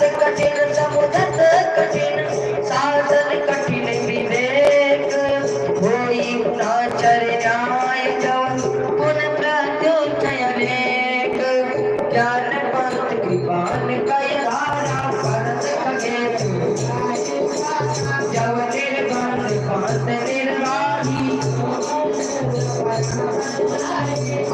कठिन समुदत कठिन साधन कठिन विवेक होई गुणाचर्याय जवन गुण प्रत्युच्छय अनेक ज्ञान पंथ कृपान कय धारा परत खगे जव निर्गुण पंथ निर्वाही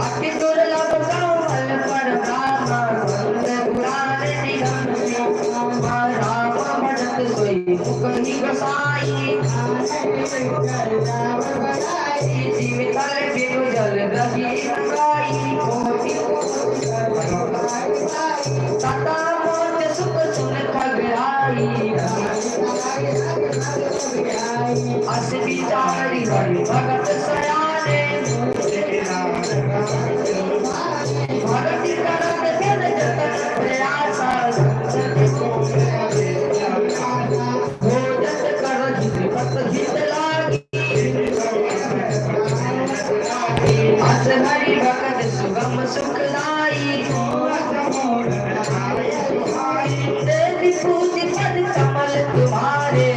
अति दुर्लभ कौवल पर ब्रह्मा बंद पुराण निगम राम भजत सोई मुकहि गोसाई जीवितल बिनु जल रही गंगाई सता मोक्ष सुख सुन खगराई अस विचारी हरि भगत सयाने भक्ति करत जन जतन प्रयासा भोजन कर जीवत हित लागी अस हरि भगत सुगम सुख लाई देवी पूजी पद कमल तुम्हारे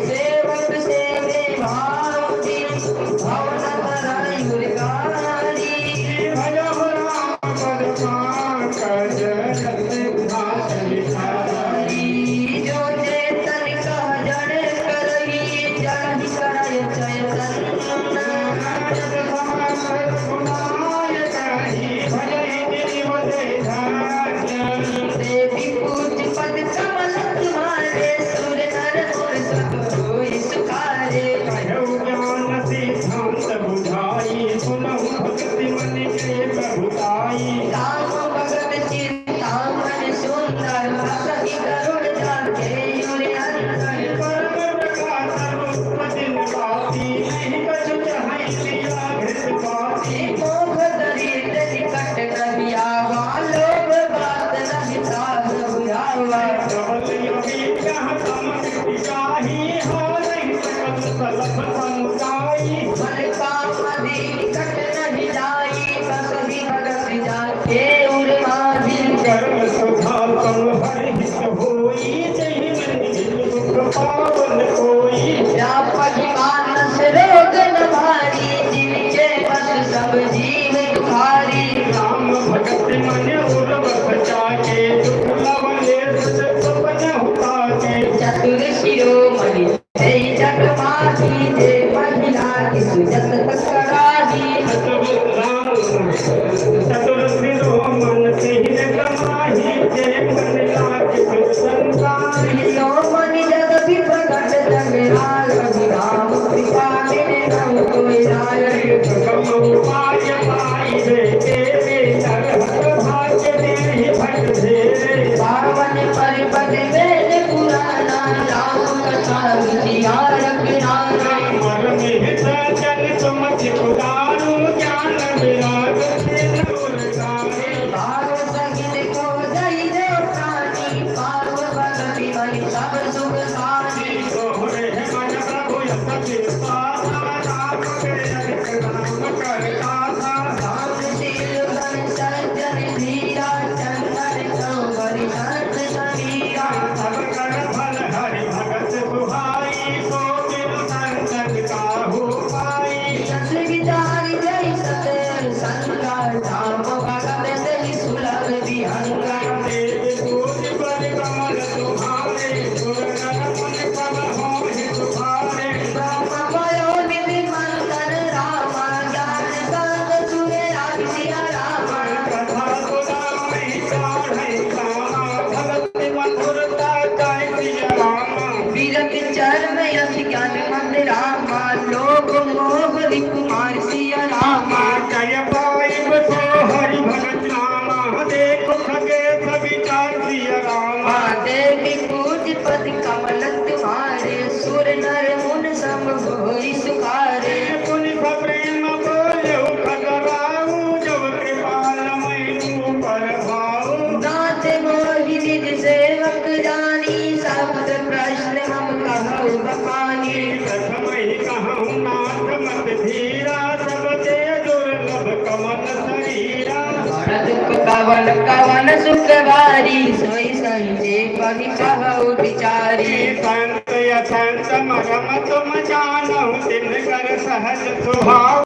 सेवक सेवे भाव की भवन कराई मुरगारी जो चेतन कह जड़ करही जड़ करय चेतन देवी पूज पद कमल तुम्हारे सुर नर मुर सब कोई सुखारे राम भगत चिंतामणि सुंदर सही करुण जाके युरि अंदर मोह दरिद्र निकट कहियावा लोभ बात नहीं साध बुझावा मन काम आदि निकट नहीं जाई कसहि भगत जाके उर्मादी व्यापक मानस रोग न भारी जीव के बस सब जीव दुखारी राम भगत मन उर्वक जाके दुर्लभले सपन हुता के चतुर शिरोमणि जय जग माही जय महिला की सुजत तकराही चतुर शिरोमणि सिंह कमाही जय महिला के संतान शिरोमणि जग भी प्रकट जग राज राम कृपा मेरे नाम कोई राय उपाय पाई देवे भाग्य दे भक्त धेरे पावन परिपद वेद पुराना राम कथा विचारक नारा मन में सजन सुमति पुराणु ज्ञान विराग भाव सहित को जय देव प्राणी पार्व भगति मणि सब सुख सानी तोहरे मन प्रभु यत कृपा राम के नाम करता था राम शील धन सज्जन धीरा चंदन चौबरी संत समीरा सब कर भल हरि भगत सुहाई को दिल संकट काहू पाई सत विचारी जय सत संगा धाम भगत जय सुलभ विहंगा देव दूत पर कमल तुम्हारे गुरनर मन पद हो हित भारे ब्रह्म भयो निधि मंत्र राम ज्ञान संग सुरे सिया राम कथा सुनाई चाढ़ै रामा भगति मधुरता काय प्रिय रामा वीरक चरण यश ज्ञान मंद रामा लोक मोह कुमार सिया रामा जय पाइब सो हरि भगत नामा देखो खगे पावन कवन सुखवारी सोई संजे कहि कहु बिचारी संत असंत मरम तुम जानहु तिनकर सहज स्वभाव